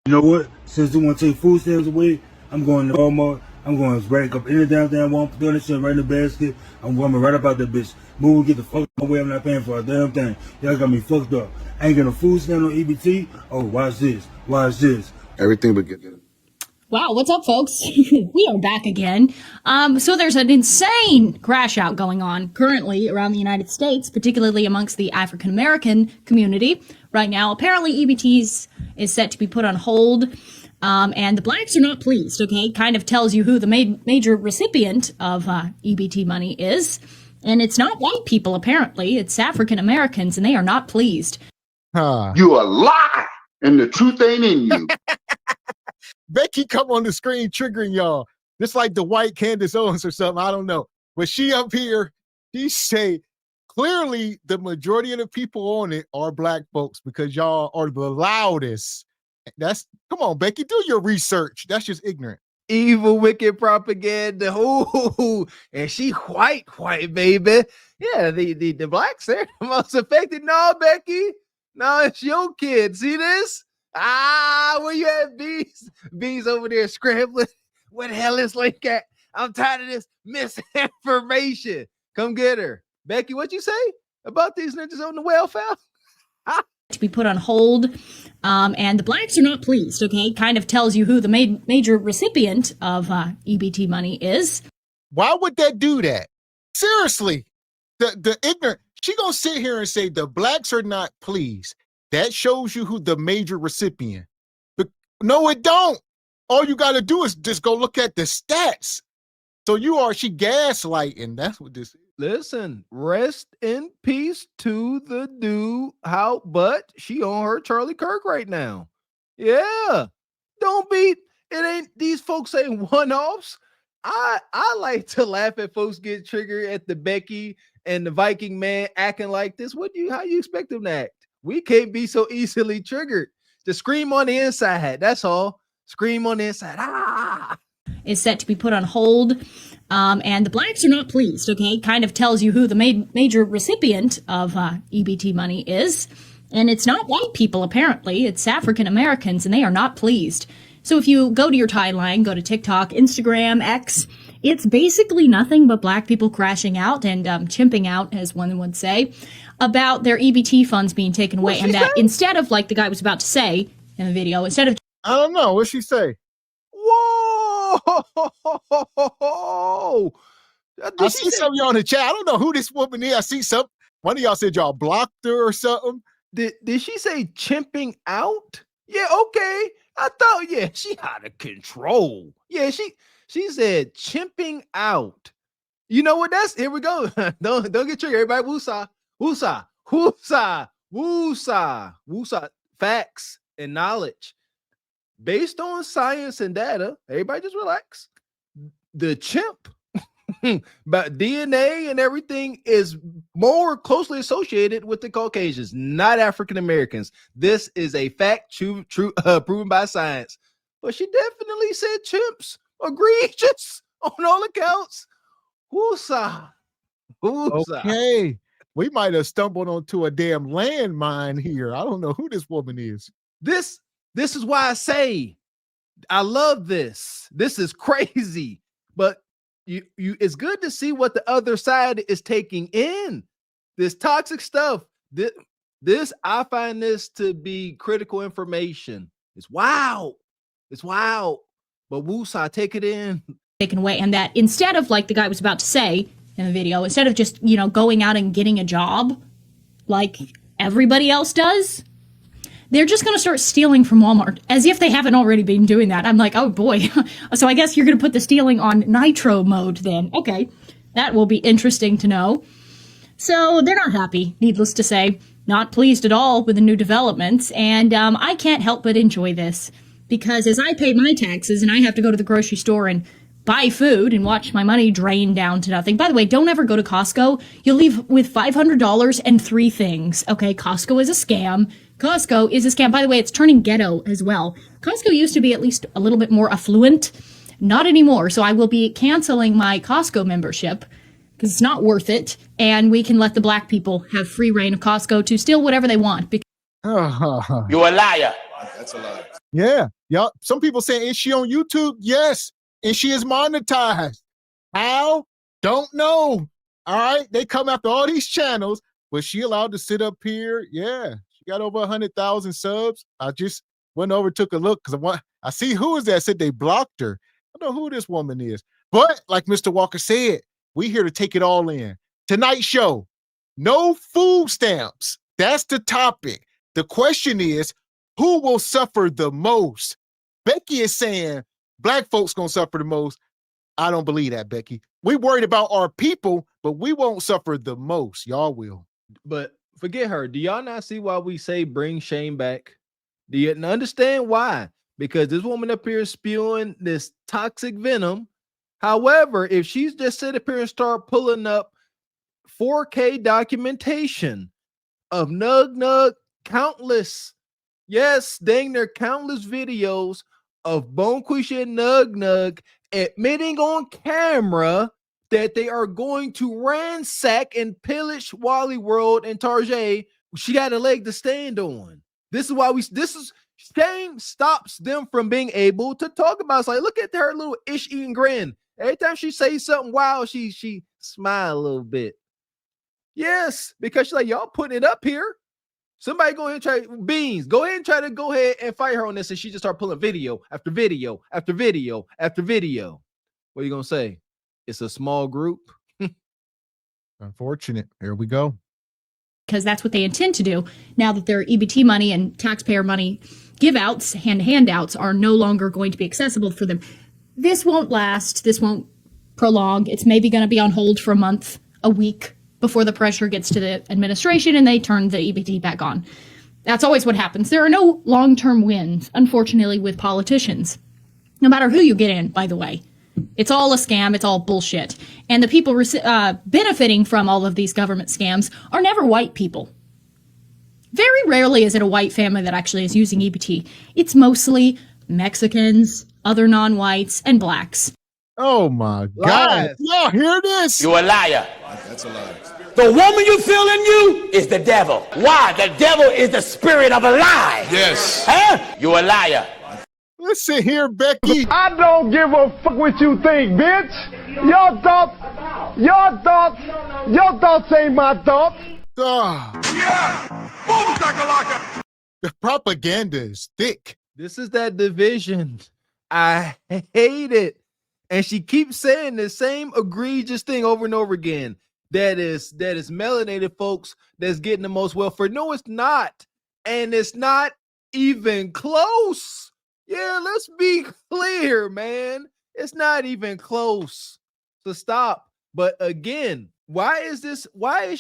You know what? Since they want to take food stamps away, I'm going to Walmart. I'm going to break up any damn Walmart, throw that shit right in the basket. I'm going right up out that bitch. Move, get the fuck away. I'm not paying for a damn thing. Y'all got me fucked up. I ain't getting a food stamp on EBT. Oh, watch this. Watch this. Everything but get it. Wow, what's up, folks? We are back again. So there's an insane crash out going on currently around the United States, particularly amongst the African American community. Right now, apparently EBTs is set to be put on hold, and the blacks are not pleased, okay? Kind of tells you who the major recipient of EBT money is. And it's not white people, apparently. It's African Americans, and they are not pleased. You a lie, and the truth ain't in you. Becky come on the screen triggering y'all. Just like the white Candace Owens or something, I don't know. But she up here, she say, clearly the majority of the people on it are black folks because y'all are the loudest. Come on, Becky, do your research. That's just ignorant. Evil, wicked propaganda. Ooh, and she white, baby. Yeah, the blacks, they're the most affected. No, Becky. No, it's your kid. See this? Where you at, Bees? Bees over there scrambling. Where the hell is Link at? I'm tired of this misinformation. Come get her. Becky, what you say about these ninjas on the welfare? To be put on hold, and the blacks are not pleased, okay? Kind of tells you who the major recipient of EBT money is. Why would that do that? Seriously, the ignorant, she gonna sit here and say the blacks are not pleased. That shows you who the major recipient. But no, it don't. All you got to do is just go look at the stats. So she gaslighting. That's what this is. Listen, rest in peace to the dude. But she on her Charlie Kirk right now. Yeah. It ain't, these folks ain't one-offs. I like to laugh at folks get triggered at the Becky and the Viking man acting like this. How you expect them to act? We can't be so easily triggered. Just scream on the inside. That's all. Scream on the inside. Is set to be put on hold. And the blacks are not pleased, okay? Kind of tells you who the major recipient of EBT money is. And it's not white people, apparently. It's African Americans, and they are not pleased. So if you go to your timeline, go to TikTok, Instagram, X, it's basically nothing but black people crashing out and chimping out, as one would say, about their EBT funds being taken away. And that instead of, like the guy was about to say in the video, instead of... I don't know. What'd she say? Whoa! I see some of y'all in the chat. I don't know who this woman is. I see some. One of y'all said y'all blocked her or something. Did she say chimping out? Yeah, okay. I thought, yeah, she out of control. Yeah, she said chimping out. You know what? Here we go. Don't get triggered. Everybody, woosah, woosah, woosah, woosah, woosah. Facts and knowledge. Based on science and data, everybody just relax. The chimp, but DNA and everything is more closely associated with the Caucasians, not African Americans. This is a fact, true, proven by science. But she definitely said chimps. Egregious on all accounts. Woosah. Woosah. Okay. We might have stumbled onto a damn landmine here. I don't know who this woman is. This is why I say I love this. This is crazy. But it's good to see what the other side is taking in. This toxic stuff. This I find this to be critical information. It's wild. It's wild. But woosah, take it in. Taken away, and that instead of, like the guy was about to say in the video, instead of just, going out and getting a job like everybody else does, they're just going to start stealing from Walmart as if they haven't already been doing that. I'm like, oh boy. So I guess you're going to put the stealing on nitro mode then. Okay. That will be interesting to know. So they're not happy, needless to say, not pleased at all with the new developments. And I can't help but enjoy this because as I pay my taxes and I have to go to the grocery store and buy food and watch my money drain down to nothing. By the way, don't ever go to Costco. You'll leave with $500 and 3 things. Okay, Costco is a scam. Costco is a scam. By the way, it's turning ghetto as well. Costco used to be at least a little bit more affluent. Not anymore. So I will be canceling my Costco membership because it's not worth it. And we can let the black people have free reign of Costco to steal whatever they want. You a liar. That's a lie. Yeah. Yup. Some people saying, is she on YouTube? Yes. And she is monetized. How? Don't know. All right. They come after all these channels, but she allowed to sit up here. Yeah. She got over 100,000 subs. I just went over, took a look because I see who is that said they blocked her. I don't know who this woman is. But like Mr. Walker said, we here to take it all in. Tonight's show, no food stamps. That's the topic. The question is, who will suffer the most? Becky is saying black folks gonna suffer the most. I don't believe that, Becky. We worried about our people, but we won't suffer the most. Y'all will. But forget her. Do y'all not see why we say bring shame back? Do you understand why? Because this woman up here is spewing this toxic venom. However, if she's just sit up here and start pulling up 4K documentation of Nug, countless, yes, dang, there countless videos of Bonquisha and Nug admitting on camera that they are going to ransack and pillage Wally World and Tarjay. She got a leg to stand on. This is why shame stops them from being able to talk about it. It's like, look at her little ish-eating grin. Every time she says something wild, she smile a little bit. Yes, because she's like, y'all putting it up here. Somebody go ahead and try Beans. Go ahead and try to go ahead and fight her on this. And she just start pulling video after video after video after video. What are you gonna say? It's a small group. Unfortunate. Here we go. Because that's what they intend to do now that their EBT money and taxpayer money give-outs, handouts are no longer going to be accessible for them. This won't last. This won't prolong. It's maybe going to be on hold for a month, a week, before the pressure gets to the administration and they turn the EBT back on. That's always what happens. There are no long-term wins, unfortunately, with politicians. No matter who you get in, by the way. It's all a scam. It's all bullshit. And the people benefiting from all of these government scams are never white people. Very rarely is it a white family that actually is using EBT. It's mostly Mexicans, other non-whites, and blacks. Oh my God. Y'all hear this? You're a liar. That's a lie. The woman you feel in you is the devil. Why? The devil is the spirit of a lie. Yes. Huh? You're a liar. Listen here, Becky. I don't give a fuck what you think, bitch. Your thoughts ain't my thoughts. The propaganda is thick. This is that division. I hate it. And she keeps saying the same egregious thing over and over again. That is melanated folks that's getting the most welfare. No, it's not. And it's not even close. Yeah, let's be clear, man. It's not even close. So stop. But again, why is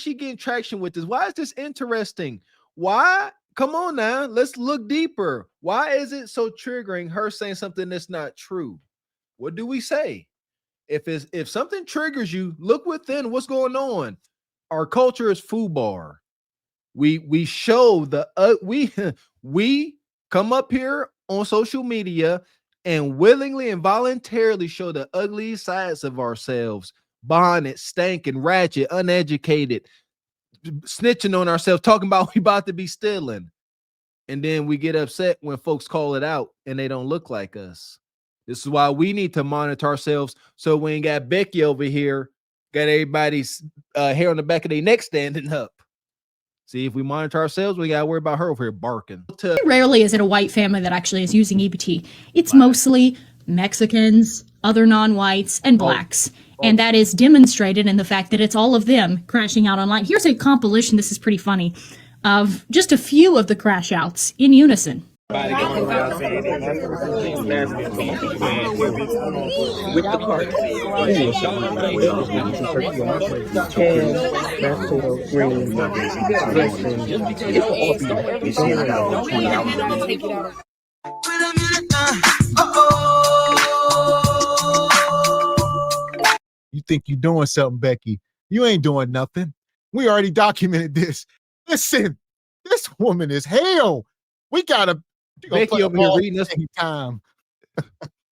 she getting traction with this? Why is this interesting? Why? Come on now. Let's look deeper. Why is it so triggering her saying something that's not true? What do we say? If something triggers you, look within what's going on. Our culture is FUBAR. We show we come up here on social media and willingly and voluntarily show the ugly sides of ourselves. Bonnet, stankin', ratchet, uneducated, snitching on ourselves, talking about we about to be stealing. And then we get upset when folks call it out and they don't look like us. This is why we need to monitor ourselves so we ain't got Becky over here, got everybody's hair on the back of their neck standing up. See, if we monitor ourselves, we got to worry about her over here barking. Rarely is it a white family that actually is using EBT. It's mostly Mexicans, other non-whites, and blacks. And that is demonstrated in the fact that it's all of them crashing out online. Here's a compilation, this is pretty funny, of just a few of the crash outs in unison. With the part. You think you're doing something, Becky? You ain't doing nothing. We already documented this. Listen, this woman is hell. We gotta. Becky over here reading us time.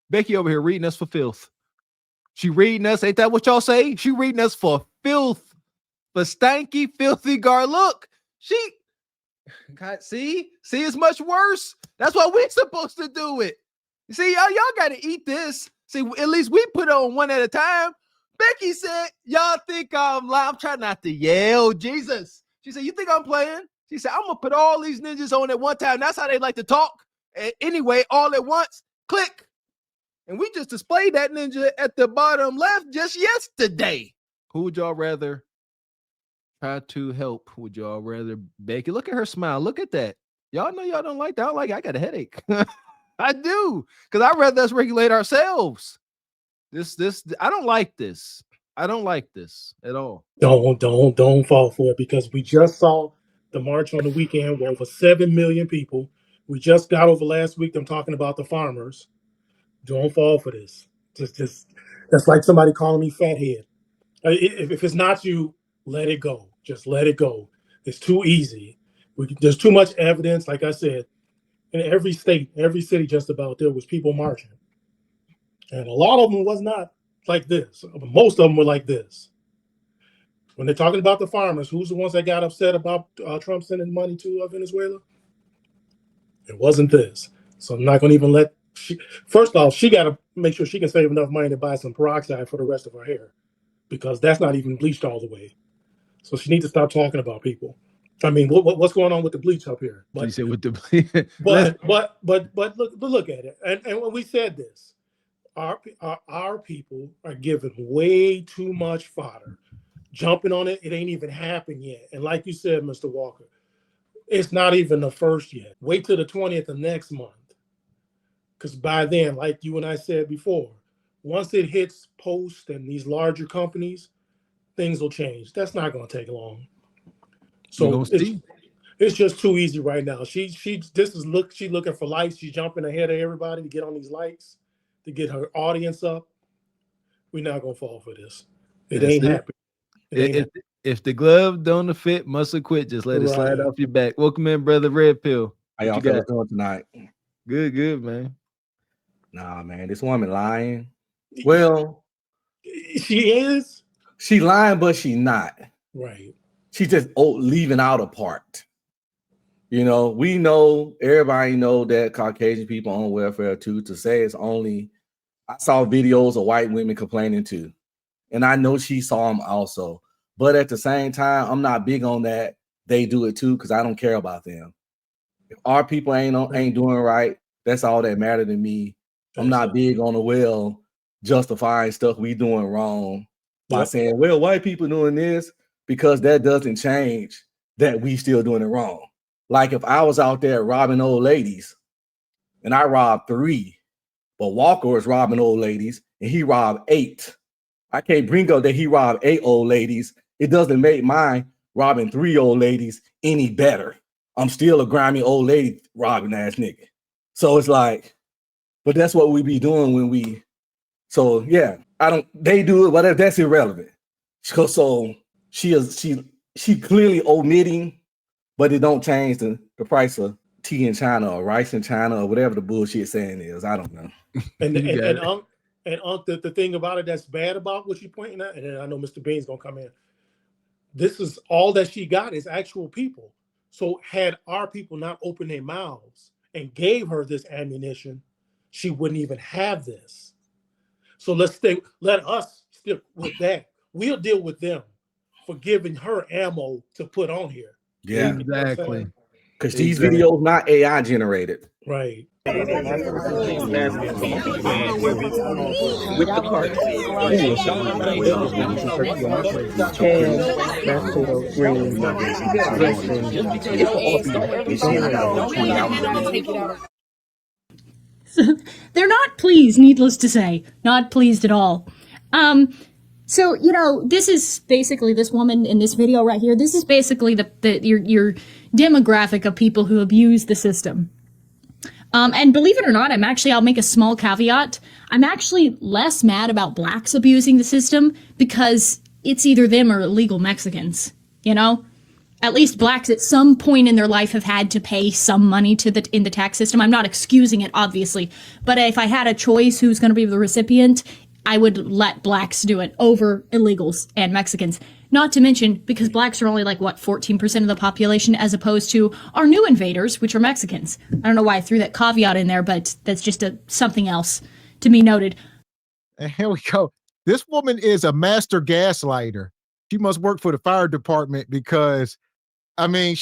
Becky over here reading us for filth. She reading us. Ain't that what y'all say? She reading us for filth, for stanky, filthy gar. Look, God, see, it's much worse. That's why we're supposed to do it. You see, y'all got to eat this. See, at least we put on one at a time. Becky said, y'all think I'm lying. I'm trying not to yell, Jesus. She said, you think I'm playing? She said, I'm going to put all these ninjas on at one time. That's how they like to talk. Anyway, all at once, click. And we just displayed that ninja at the bottom left just yesterday. Who would y'all rather try to help? Would y'all rather Becky? Look at her smile. Look at that. Y'all know y'all don't like that. I don't like it. I got a headache. I do. Because I'd rather us regulate ourselves. I don't like this. I don't like this at all. Don't fall for it, because we just saw the march on the weekend where over 7 million people. We just got over last week them talking about the farmers. Don't fall for this. Just that's like somebody calling me fathead. If it's not you, let it go. Just let it go. It's too easy. There's too much evidence. Like I said, in every state, every city, just about, there was people marching, and a lot of them was not like this. Most of them were like this. When they're talking about the farmers, who's the ones that got upset about Trump sending money to Venezuela? It wasn't this. So I'm not going to even let. First off, she got to make sure she can save enough money to buy some peroxide for the rest of her hair, because that's not even bleached all the way. So she needs to stop talking about people. I mean, what's going on with the bleach up here? But, you said with the but look at it. And when we said this, our people are given way too much fodder. Jumping on it, it ain't even happened yet. And like you said, Mr. Walker, it's not even the first yet. Wait till the 20th of next month. Because by then, like you and I said before, once it hits Post and these larger companies, things will change. That's not going to take long. So it's just too easy right now. She's looking for likes. She's jumping ahead of everybody to get on these likes, to get her audience up. We're not going to fall for this. It ain't happening. If the glove don't fit, muscle quit. Just let it slide off your back. Welcome in, brother Red Pill. How y'all fellas doing tonight? Good, man. Nah, man, this woman lying. Well, she is. She lying, but she not. Right. She just leaving out a part. You know, we know, everybody know that Caucasian people on welfare too. To say it's only, I saw videos of white women complaining too. And I know she saw them also. But at the same time, I'm not big on that. They do it too, because I don't care about them. If our people ain't doing right, that's all that matters to me. I'm not big on the justifying stuff we doing wrong by saying, well, white people doing this, because that doesn't change that we still doing it wrong. Like if I was out there robbing old ladies and I robbed 3, but Walker was robbing old ladies and he robbed 8. I can't bring up that he robbed 8 old ladies. It doesn't make mine robbing 3 old ladies any better. I'm still a grimy old lady robbing ass nigga. So it's like, but that's what we be doing when we, so yeah, they do it, whatever, that's irrelevant. So she clearly omitting, but it don't change the price of tea in China or rice in China or whatever the bullshit saying is. I don't know. And the thing about it that's bad about what you're pointing at, and then I know Mr. Bean's gonna come in. This is all that she got is actual people. So had our people not opened their mouths and gave her this ammunition, she wouldn't even have this. So let us stick with that. We'll deal with them for giving her ammo to put on here. Yeah, exactly. Because these videos not AI generated. Right. With the cart. Mashed potato, greens, dressing. They're not pleased, needless to say. Not pleased at all. So, you know, this is basically this woman in this video right here. This is basically your demographic of people who abuse the system. And believe it or not, I'll make a small caveat. I'm actually less mad about blacks abusing the system because it's either them or illegal Mexicans, you know? At least blacks at some point in their life have had to pay some money in the tax system. I'm not excusing it, obviously. But if I had a choice who's going to be the recipient, I would let blacks do it over illegals and Mexicans. Not to mention, because blacks are only like, what, 14% of the population, as opposed to our new invaders, which are Mexicans. I don't know why I threw that caveat in there, but that's just something else to be noted. And here we go. This woman is a master gaslighter. She must work for the fire department because, I mean,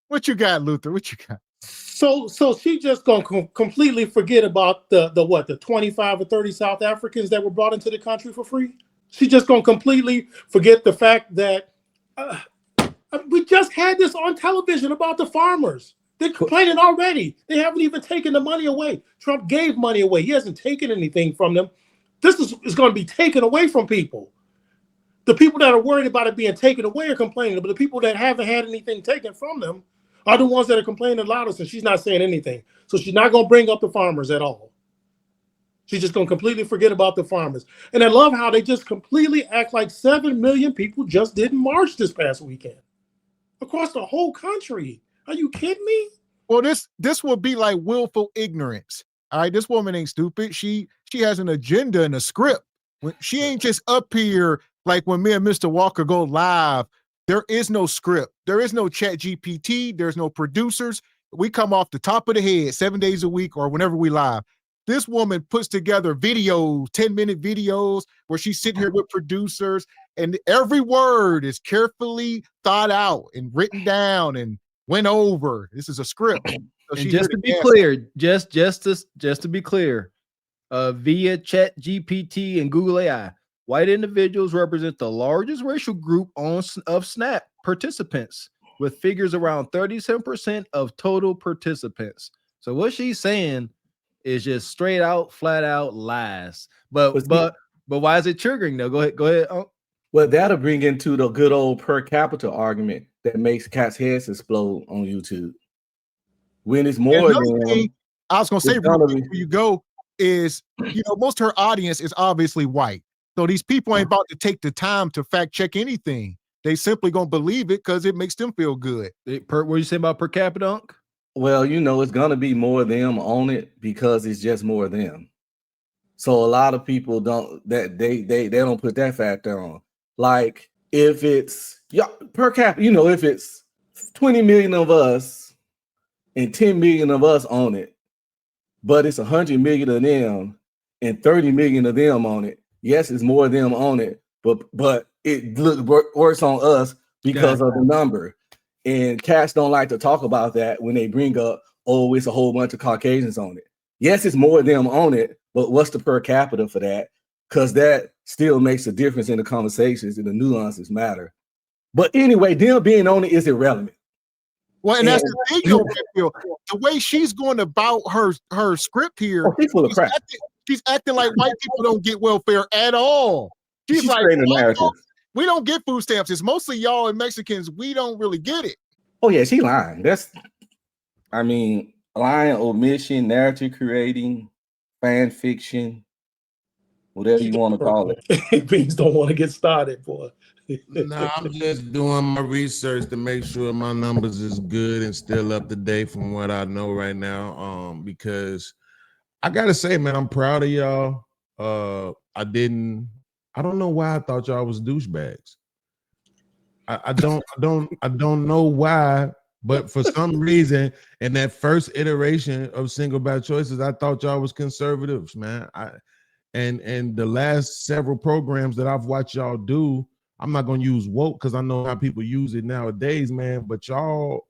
what you got, Luther? What you got? So she just gonna completely forget about the 25 or 30 South Africans that were brought into the country for free. She just gonna completely forget the fact that we just had this on television about the farmers. They're complaining already. They haven't even taken the money away. Trump gave money away. He hasn't taken anything from them. This is going to be taken away from people. The people that are worried about it being taken away are complaining, but the people that haven't had anything taken from them are the ones that are complaining the loudest, and she's not saying anything. So she's not going to bring up the farmers at all. She's just going to completely forget about the farmers. And I love how they just completely act like 7 million people just didn't march this past weekend across the whole country. Are you kidding me? Well, this would be like willful ignorance. All right, this woman ain't stupid. She has an agenda and a script. She ain't just up here like when me and Mr. Walker go live. There is no script. There is no chat GPT. There's no producers. We come off the top of the head 7 days a week or whenever we live. This woman puts together videos, 10-minute videos where she's sitting here with producers, and every word is carefully thought out and written down and went over. This is a script. So and just to be clear, just to be clear, via Chat GPT and Google AI, white individuals represent the largest racial group of SNAP participants, with figures around 37% of total participants. So what she's saying is just straight out, flat out lies. But why is it triggering though? Go ahead. Well, that'll bring into the good old per capita argument that makes cats' heads explode on YouTube. When it's more than I was gonna say before you go is, most of her audience is obviously white. So these people ain't about to take the time to fact check anything. They simply gonna believe it because it makes them feel good. What you say about per capita, Unc? Well, it's gonna be more of them on it because it's just more of them. So a lot of people don't they don't put that factor on. Like if it's per capita, if it's 20 million of us and 10 million of us on it, but it's 100 million of them and 30 million of them on it. Yes, it's more of them on it, but it looks worse on us because of the number. And cats don't like to talk about that when they bring up, it's a whole bunch of Caucasians on it. Yes, it's more of them on it, but what's the per capita for that? Because that still makes a difference in the conversations and the nuances matter. But anyway, them being on it is irrelevant. Well, and that's the thing, the way she's going about her script here, she's full of crap. She's acting like white people don't get welfare at all. She's like, we don't get food stamps. It's mostly y'all and Mexicans. We don't really get it. Oh yeah, she lying. Lying, omission, narrative creating, fan fiction, whatever you want to call it. Beans don't want to get started, boy. No, I'm just doing my research to make sure my numbers is good and still up to date from what I know right now. Because I gotta say, man, I'm proud of y'all. I don't know why I thought y'all was douchebags. I don't know why, but for some reason, in that first iteration of single ballot choices, I thought y'all was conservatives, man. And the last several programs that I've watched y'all do, I'm not gonna use woke because I know how people use it nowadays, man. But y'all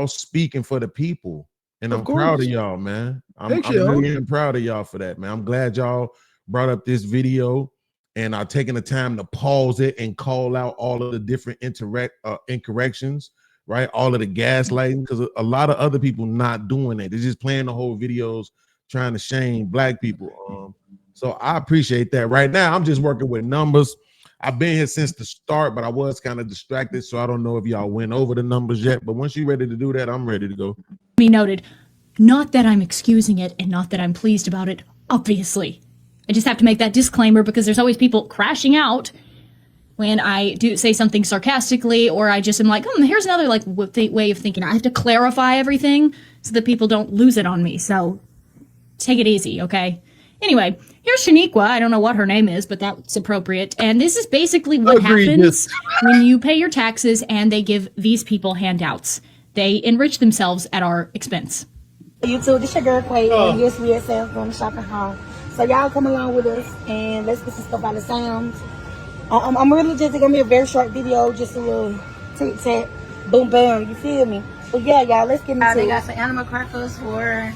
speaking for the people, and I'm proud of y'all, man. I'm really proud of y'all for that, man. I'm glad y'all brought up this video and are taking the time to pause it and call out all of the different incorrections, right? All of the gaslighting, because a lot of other people not doing it. They're just playing the whole videos trying to shame black people. So I appreciate that. Right now, I'm just working with numbers. I've been here since the start, but I was kind of distracted, so I don't know if y'all went over the numbers yet. But once you're ready to do that, I'm ready to go. Be noted, not that I'm excusing it and not that I'm pleased about it, obviously. I just have to make that disclaimer because there's always people crashing out when I do say something sarcastically, or I just am like, here's another way of thinking. I have to clarify everything so that people don't lose it on me. So take it easy, okay? Anyway, here's Shaniqua. I don't know what her name is, but that's appropriate. And this is basically what happens when you pay your taxes and they give these people handouts. They enrich themselves at our expense. YouTube, this your girl Quay, and yes, we at Sam's going to shopping haul. So y'all come along with us and let's get some stuff out of Sam's. I'm really just gonna be a very short video, just a little tic tac, boom bam. You feel me? But yeah, y'all, let's get into it. They got some animal crackers for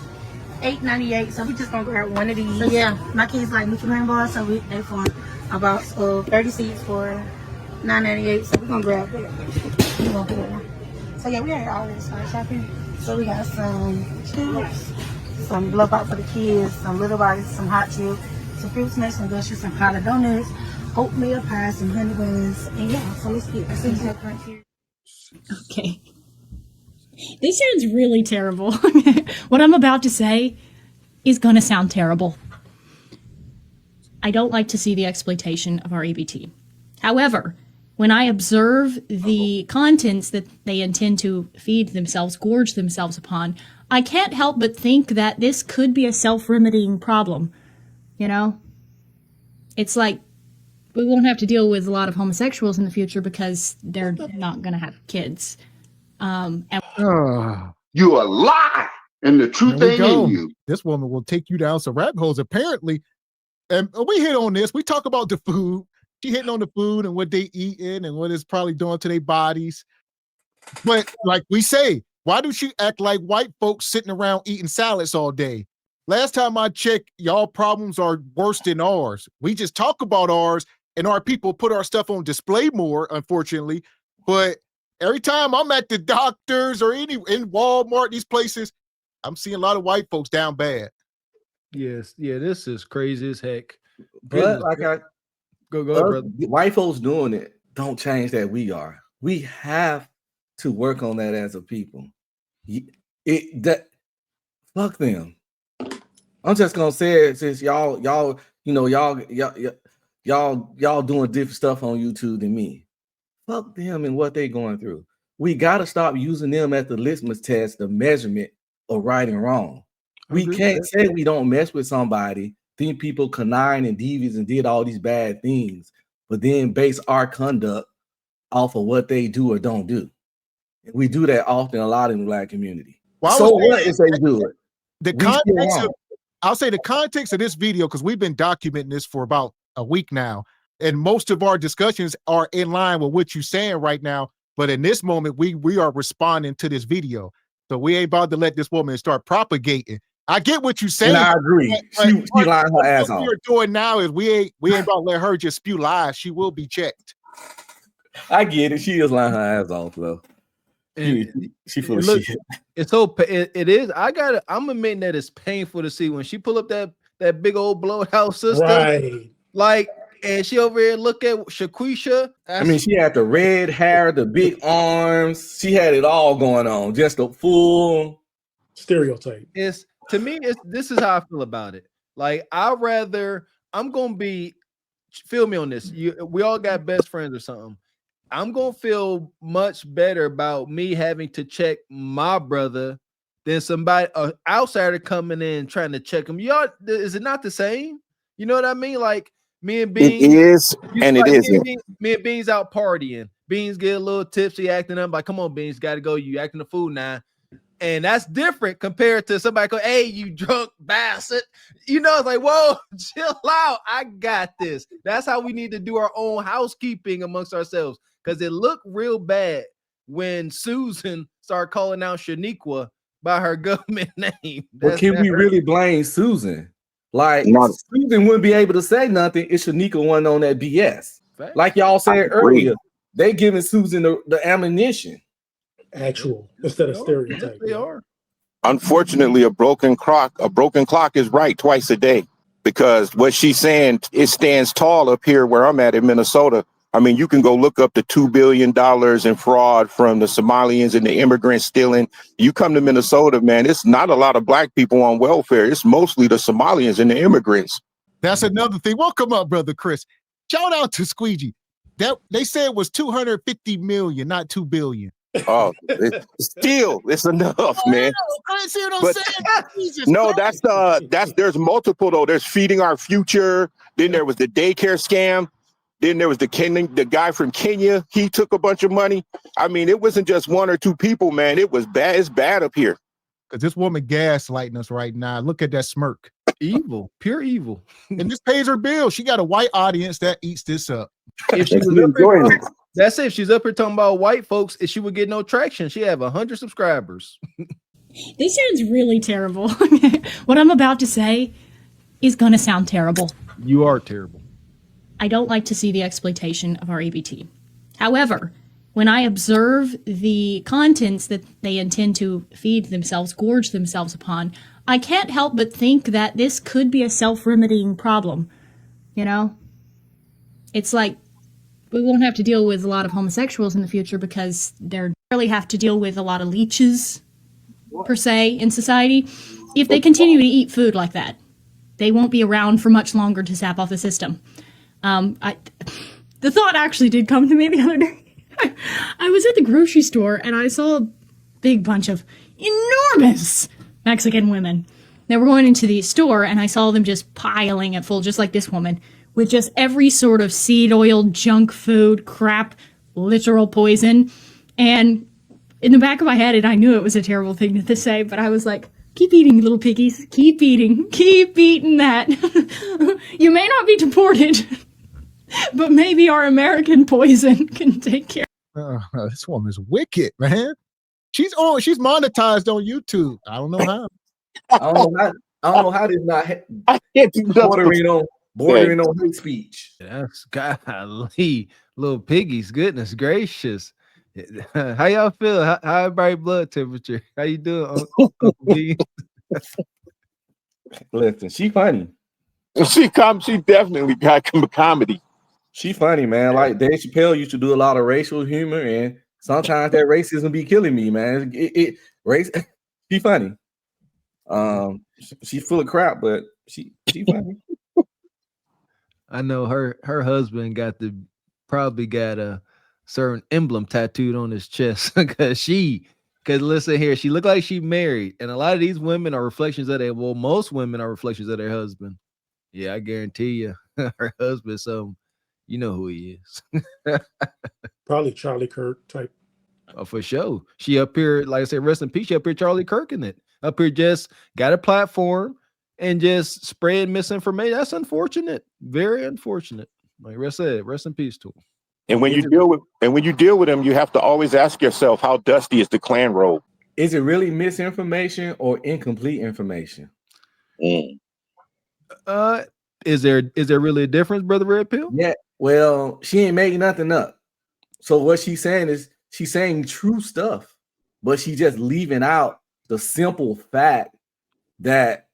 $8.98, so we just gonna grab one of these. So yeah, my kids like Mickey Mouse bars, so they for about 30 seeds for $9.98. So we gonna grab that. We gonna get it now. So yeah, we already started shopping. So we got some chips, some blow pop for the kids, some little bites, some hot chips, some fruit snacks, some gushes, some powdered donuts, oatmeal pie, some honey buns, and yeah. So let's get this right here. Okay. This sounds really terrible. What I'm about to say is going to sound terrible. I don't like to see the exploitation of our EBT. However, when I observe the contents that they intend to feed themselves, gorge themselves upon, I can't help but think that this could be a self-remedying problem. You know? It's like, we won't have to deal with a lot of homosexuals in the future because they're not going to have kids. You a lie, and the truth ain't in you. This woman will take you down some rabbit holes, apparently. And we hit on this. We talk about the food. She hitting on the food and what they eating and what it's probably doing to their bodies. But like we say, why do she act like white folks sitting around eating salads all day? Last time I checked, y'all problems are worse than ours. We just talk about ours, and our people put our stuff on display more, unfortunately. But every time I'm at the doctors or in Walmart, these places, I'm seeing a lot of white folks down bad. Yes, yeah, this is crazy as heck. But like go ahead, brother. White folks doing it don't change that we are. We have to work on that as a people. Fuck them. I'm just gonna say it, since y'all doing different stuff on YouTube than me. Fuck them and what they going through. We gotta stop using them as the litmus test, the measurement of right and wrong. We can't say we don't mess with somebody, think people connived and devious and did all these bad things, but then base our conduct off of what they do or don't do. And we do that often a lot in the Black community. Well, so what if they do it? I'll say the context of this video, because we've been documenting this for about a week now, and most of our discussions are in line with what you're saying right now. But in this moment, we are responding to this video. So we ain't about to let this woman start propagating. I get what you're saying. And I agree. She lying her ass off. What we're doing now is we ain't about to let her just spew lies. She will be checked. I get it. She is lying her ass off, though. She full of shit. It's so it is. I'm admitting that it's painful to see when she pull up that big old blowout sister. Right. Like, and she over here look at Shaquisha. I mean, she had the red hair, the big arms. She had it all going on. Just a full stereotype. To me, this is how I feel about it. Like, I'm gonna be, feel me on this. We all got best friends or something. I'm gonna feel much better about me having to check my brother than somebody, an outsider coming in trying to check him. Y'all, is it not the same? You know what I mean? Like, me and Beans. It is, and it isn't. Me and Beans out partying. Beans get a little tipsy, acting up like, "Come on, Beans, got to go. You acting a fool now." And that's different compared to somebody go, "Hey, you drunk bastard." You know, it's like, whoa, chill out. I got this. That's how we need to do our own housekeeping amongst ourselves. Because it looked real bad when Susan started calling out Shaniqua by her government name. But can we really blame Susan? Like, Susan wouldn't be able to say nothing if Shaniqua wasn't on that BS. Fact. Like y'all said earlier, they giving Susan the ammunition. Actual instead of stereotype. Yes, they are. Unfortunately, a broken clock is right twice a day, because what she's saying, it stands tall up here where I'm at in Minnesota. I mean, you can go look up the $2 billion in fraud from the Somalians and the immigrants stealing. You come to Minnesota, man, it's not a lot of Black people on welfare. It's mostly the Somalians and the immigrants. That's another thing. Welcome up, brother Chris. Shout out to Squeegee. That they said it was 250 million, not 2 billion. Oh, it's enough, man. I see what I'm But saying. Jesus no, Christ. that's there's multiple though. There's feeding our future. Then there was the daycare scam. Then there was the guy from Kenya. He took a bunch of money. I mean, it wasn't just one or two people, man. It was bad. It's bad up here. Because this woman gaslighting us right now. Look at that smirk. Evil, pure evil. And this pays her bill. She got a white audience that eats this up. If she was up here, that's it. If she's up here talking about white folks, she would get no traction. She have 100 subscribers. This sounds really terrible. What I'm about to say is going to sound terrible. You are terrible. I don't like to see the exploitation of our EBT. However, when I observe the contents that they intend to feed themselves, gorge themselves upon, I can't help but think that this could be a self-remedying problem. You know? It's like we won't have to deal with a lot of homosexuals in the future because they really have to deal with a lot of leeches, per se, in society. If they continue to eat food like that, they won't be around for much longer to sap off the system. The thought actually did come to me the other day. I was at the grocery store and I saw a big bunch of enormous Mexican women. They were going into the store and I saw them just piling it full, just like this woman, with just every sort of seed oil, junk food, crap, literal poison. And in the back of my head, and I knew it was a terrible thing to say, but I was like, keep eating, little piggies. Keep eating that. You may not be deported, but maybe our American poison can take care. This woman's wicked, man. She's monetized on YouTube. I don't know how. I don't know how this not bordering on hate speech. That's golly, little piggies. Goodness gracious. How y'all feel? How everybody blood temperature? How you doing? Listen, she funny. She definitely got comedy. She funny, man. Like Dave Chappelle used to do a lot of racial humor, and sometimes that racism be killing me, man. She funny. She's full of crap, but she funny. I know her husband probably got a certain emblem tattooed on his chest because listen here, she looked like she married, and a lot of these women are reflections of most women are reflections of their husband. Yeah, I guarantee you, her husband, you know who he is. Probably Charlie Kirk type. Oh, for sure. She up here, like I said, rest in peace. She up here, Charlie Kirk in it. Up here, just got a platform and just spread misinformation. That's unfortunate. Very unfortunate. Like I said, rest in peace to him. And when you deal with them, you have to always ask yourself, how dusty is the Klan robe? Is it really misinformation or incomplete information? Is there really a difference, Brother Red Pill? Yeah. Well, she ain't making nothing up. So what she's saying is she's saying true stuff, but she's just leaving out the simple fact that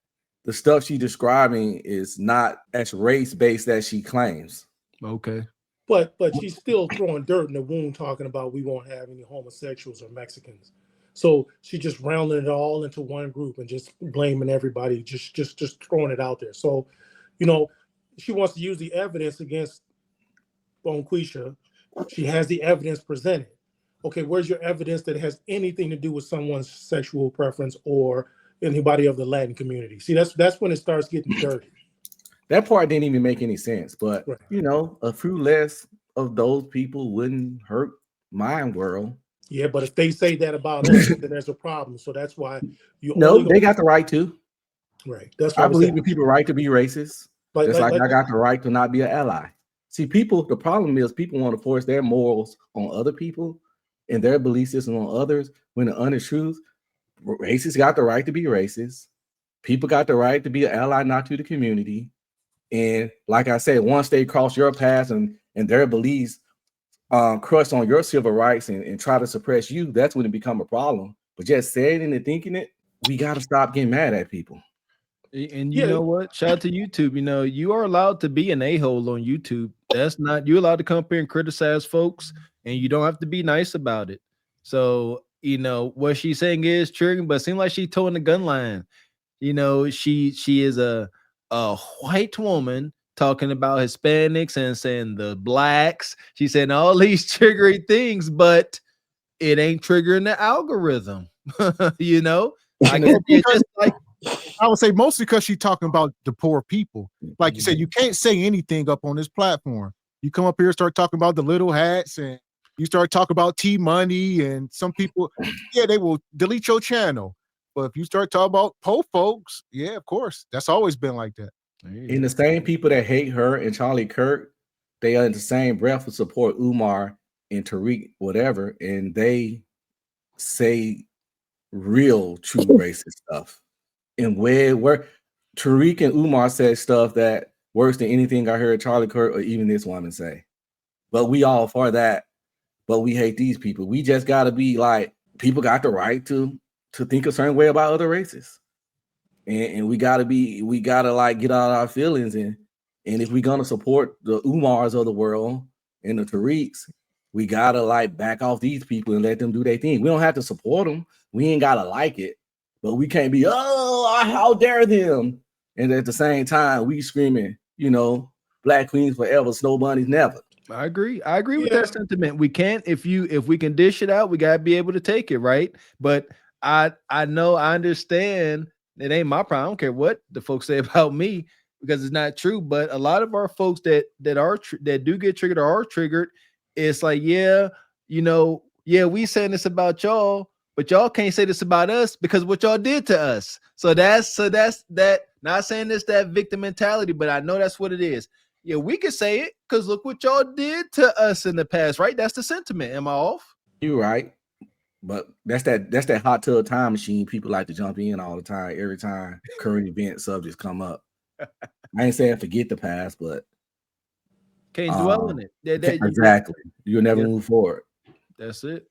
the stuff she's describing is not as race-based as she claims. Okay. But she's still throwing dirt in the wound, talking about we won't have any homosexuals or Mexicans. So she's just rounding it all into one group and just blaming everybody, just throwing it out there. So, she wants to use the evidence against Bonquisha. She has the evidence presented. Okay, where's your evidence that has anything to do with someone's sexual preference or anybody of the Latin community? See, that's when it starts getting dirty. That part didn't even make any sense, but a few less of those people wouldn't hurt my world. Yeah, but if they say that about us, then there's a problem. So that's why they got the right to. Right. That's I believe in people's right to be racist. Just like I got the right to not be an ally. See, the problem is people want to force their morals on other people and their belief system on others when the honest truth, racists got the right to be racist. People got the right to be an ally, not to the community. And like I said, once they cross your path and their beliefs crush on your civil rights and try to suppress you, that's when it become a problem. But just saying it and thinking it, we got to stop getting mad at people. And you know what? Shout out to YouTube. You are allowed to be an a-hole on YouTube. That's not, you're allowed to come up here and criticize folks, and you don't have to be nice about it. So, what she's saying is triggering, but it seems like she's towing the gun line. She is a white woman talking about Hispanics and saying the blacks. She's saying all these triggering things, but it ain't triggering the algorithm. You know, I guess it's just like, I would say mostly because she's talking about the poor people. Like you said, you can't say anything up on this platform. You come up here and start talking about the little hats, and you start talking about T-Money, and some people, yeah, they will delete your channel. But if you start talking about poor folks, yeah, of course, that's always been like that. And the same people that hate her and Charlie Kirk, they are in the same breath would support Umar and Tariq, whatever, and they say real, true racist stuff. And where Tariq and Umar said stuff that worse than anything I heard Charlie Kirk or even this woman say. But we all for that, but we hate these people. We just got to be like, people got the right to think a certain way about other races. And we gotta like get out of our feelings, and if we're gonna support the Umars of the world and the Tariqs, we gotta like back off these people and let them do their thing. We don't have to support them. We ain't gotta like it, but we can't be, oh, how dare them. And at the same time, we screaming, you know, Black Queens forever, Snow Bunnies never. I agree with that sentiment. We can't, if we can dish it out, we gotta be able to take it, right? But I know, I understand. It ain't my problem. I don't care what the folks say about me, because it's not true. But a lot of our folks that do get triggered or are triggered, it's like, yeah, you know, yeah, we saying this about y'all, but y'all can't say this about us because what y'all did to us. So that's that. Not saying this that victim mentality, but I know that's what it is. Yeah, we can say it because look what y'all did to us in the past, right? That's the sentiment. Am I off? You're right. But that's that hot tub time machine people like to jump in all the time, every time current event subjects come up. I ain't saying forget the past, but can't dwell in it. Exactly. You'll never move forward. That's it.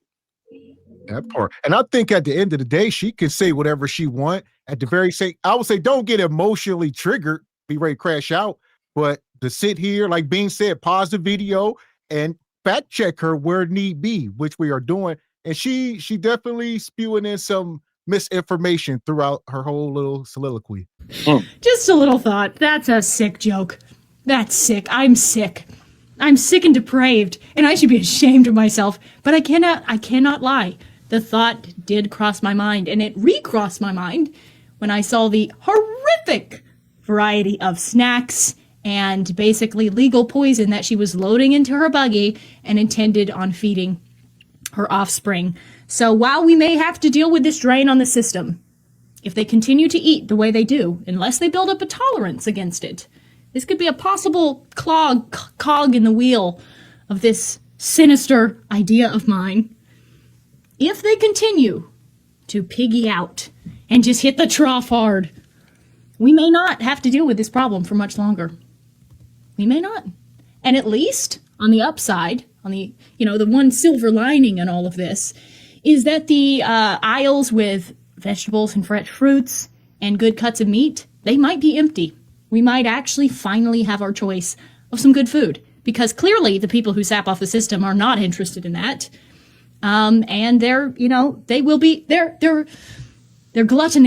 That part. And I think at the end of the day, she can say whatever she want. At the very same, I would say don't get emotionally triggered, be ready to crash out. But to sit here, like Bean said, pause the video and fact check her where need be, which we are doing. And she definitely spewing in some misinformation throughout her whole little soliloquy. Just a little thought. That's a sick joke. That's sick. I'm sick. I'm sick and depraved, and I should be ashamed of myself. But I cannot lie. The thought did cross my mind, and it recrossed my mind when I saw the horrific variety of snacks and basically legal poison that she was loading into her buggy and intended on feeding her offspring. So while we may have to deal with this drain on the system, if they continue to eat the way they do, unless they build up a tolerance against it, this could be a possible cog in the wheel of this sinister idea of mine. If they continue to piggy out and just hit the trough hard, we may not have to deal with this problem for much longer. We may not. And at least on the upside, on the, the one silver lining in all of this, is that the aisles with vegetables and fresh fruits and good cuts of meat, they might be empty. We might actually finally have our choice of some good food, because clearly the people who sap off the system are not interested in that. And their gluttony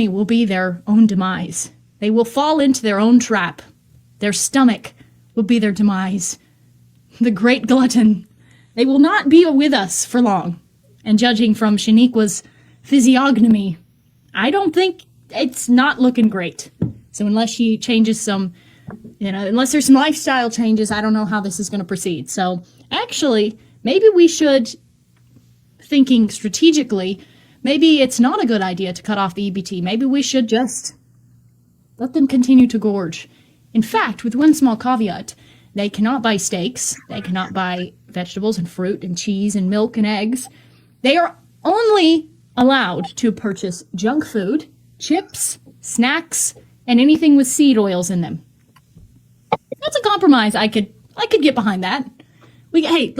will be their own demise. They will fall into their own trap. Their stomach will be their demise. The great glutton. They will not be with us for long. And judging from Shaniqua's physiognomy, I don't think it's not looking great. So unless she changes some, unless there's some lifestyle changes, I don't know how this is going to proceed. So actually, maybe we should, thinking strategically, maybe it's not a good idea to cut off the EBT. Maybe we should just let them continue to gorge. In fact, with one small caveat, they cannot buy steaks, they cannot buy vegetables and fruit and cheese and milk and eggs. They are only allowed to purchase junk food, chips, snacks, and anything with seed oils in them. That's a compromise. I could get behind that. We gotta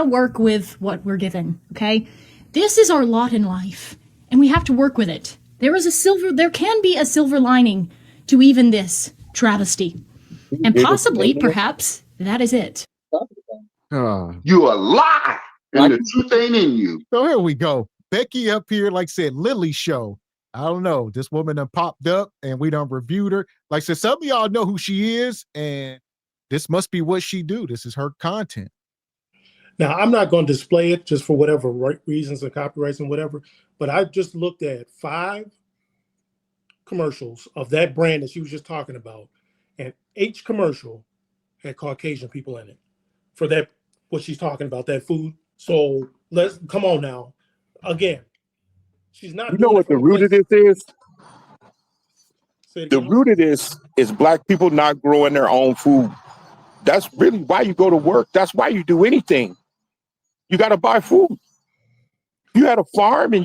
work with what we're given, okay? This is our lot in life, and we have to work with it. There can be a silver lining to even this travesty. And possibly, perhaps, that is it. You a lie, and the truth ain't in you. So here we go. Becky up here, like I said, Lily show. I don't know. This woman done popped up and we done reviewed her. Like I said, some of y'all know who she is, and this must be what she do. This is her content. Now, I'm not going to display it just for whatever reasons and copyrights and whatever, but I just looked at 5 commercials of that brand that she was just talking about, and each commercial had Caucasian people in it for that, what she's talking about, that food. So let's come on now. Again, she's not You know doing it what the from a root of place. this is? Say it The again. root of this is black people not growing their own food. That's really why you go to work. That's why you do anything. You got to buy food. If you had a farm and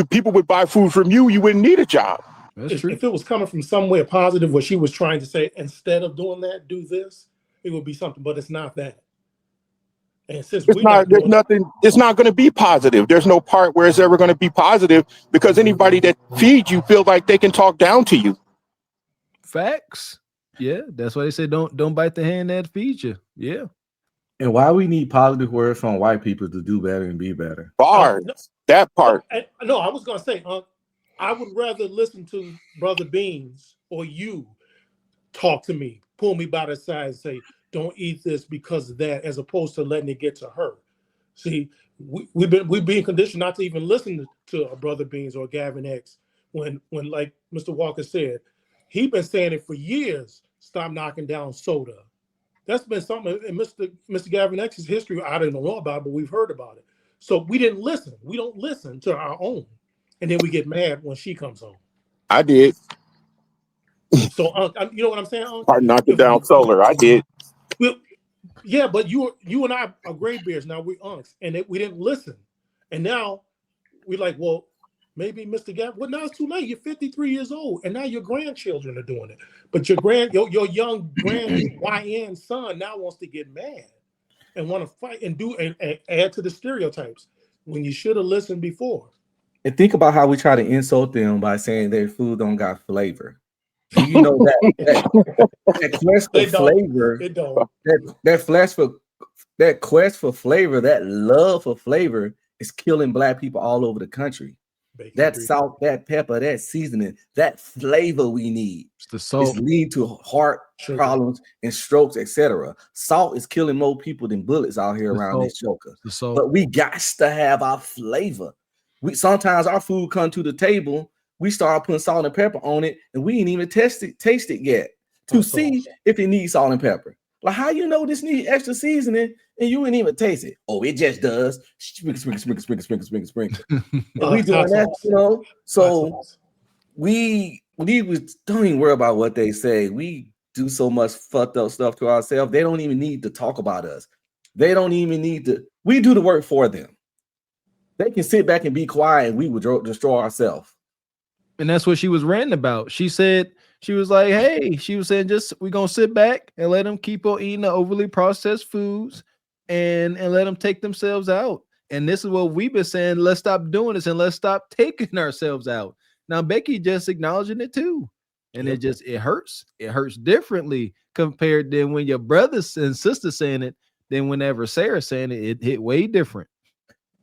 people would buy food from you, you wouldn't need a job. That's true. If it was coming from somewhere positive, where she was trying to say, instead of doing that, do this, it would be something, but it's not that. And since It's we're not, not there's doing nothing, it's not going to be positive. There's no part where it's ever going to be positive because anybody that feeds you feel like they can talk down to you. Facts. Yeah, that's why they say don't bite the hand that feeds you. Yeah. And why we need positive words from white people to do better and be better. Bars, that part. No, I was going to say, I would rather listen to Brother Beans or you talk to me, pull me by the side and say, don't eat this because of that, as opposed to letting it get to her. See, we've been conditioned not to even listen to a Brother Beans or Gavin X when like Mr. Walker said, he been saying it for years, stop knocking down soda. That's been something in Mr. Gavin X's history I didn't know about, but we've heard about it. So we didn't listen. We don't listen to our own. And then we get mad when she comes home. I did. So, you know what I'm saying? I knocked it down solar. I did. Well, yeah, but you and I are gray bears now. We're unks, and we didn't listen. And now we're like, well, maybe Mr. Gavin. Well, now it's too late. You're 53 years old, and now your grandchildren are doing it. But your young grand YN son now wants to get mad and want to fight and add to the stereotypes when you should have listened before. And think about how we try to insult them by saying their food don't got flavor. Do you know that quest for flavor, that quest for flavor, that love for flavor is killing black people all over the country. That salt, that pepper, that seasoning, that flavor we need. The salt lead to heart problems and strokes, etc. Salt is killing more people than bullets out here around this joker. But we got to have our flavor. We sometimes our food come to the table, we start putting salt and pepper on it, and we ain't even taste it yet to see if it needs salt and pepper. Like, how you know this needs extra seasoning and you ain't even taste it? Oh, it just does. Sprinkle. We doing that, you know. So we don't even worry about what they say. We do so much fucked up stuff to ourselves. They don't even need to talk about us. They don't even need to. We do the work for them. They can sit back and be quiet, and we would destroy ourselves. And that's what she was ranting about. She said, she was like, hey, she was saying, just we're gonna sit back and let them keep on eating the overly processed foods and let them take themselves out. And this is what we've been saying, let's stop doing this and let's stop taking ourselves out. Now Becky just acknowledging it too. And it hurts. It hurts differently compared to when your brothers and sisters saying it than whenever Sarah's saying it. It hit way different.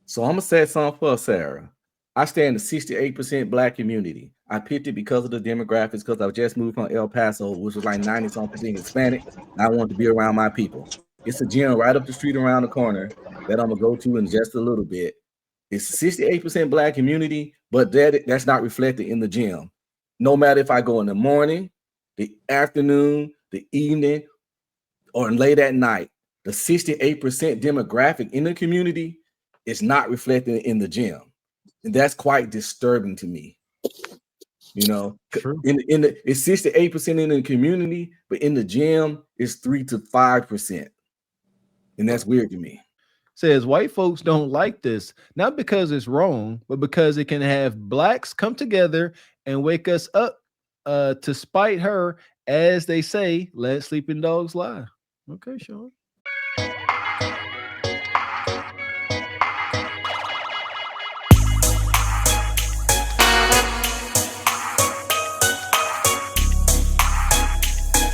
So I'm gonna say something for Sarah. I stay in the 68% black community. I picked it because of the demographics, because I just moved from El Paso, which was like 90-something Hispanic. And I wanted to be around my people. It's a gym right up the street around the corner that I'm gonna go to in just a little bit. It's a 68% black community, but that's not reflected in the gym. No matter if I go in the morning, the afternoon, the evening, or late at night, the 68% demographic in the community is not reflected in the gym. And that's quite disturbing to me. You know, it's 68% in the community, but in the gym, it's 3 to 5%. And that's weird to me. Says white folks don't like this, not because it's wrong, but because it can have blacks come together and wake us up to spite her, as they say, let sleeping dogs lie. Okay, Sean.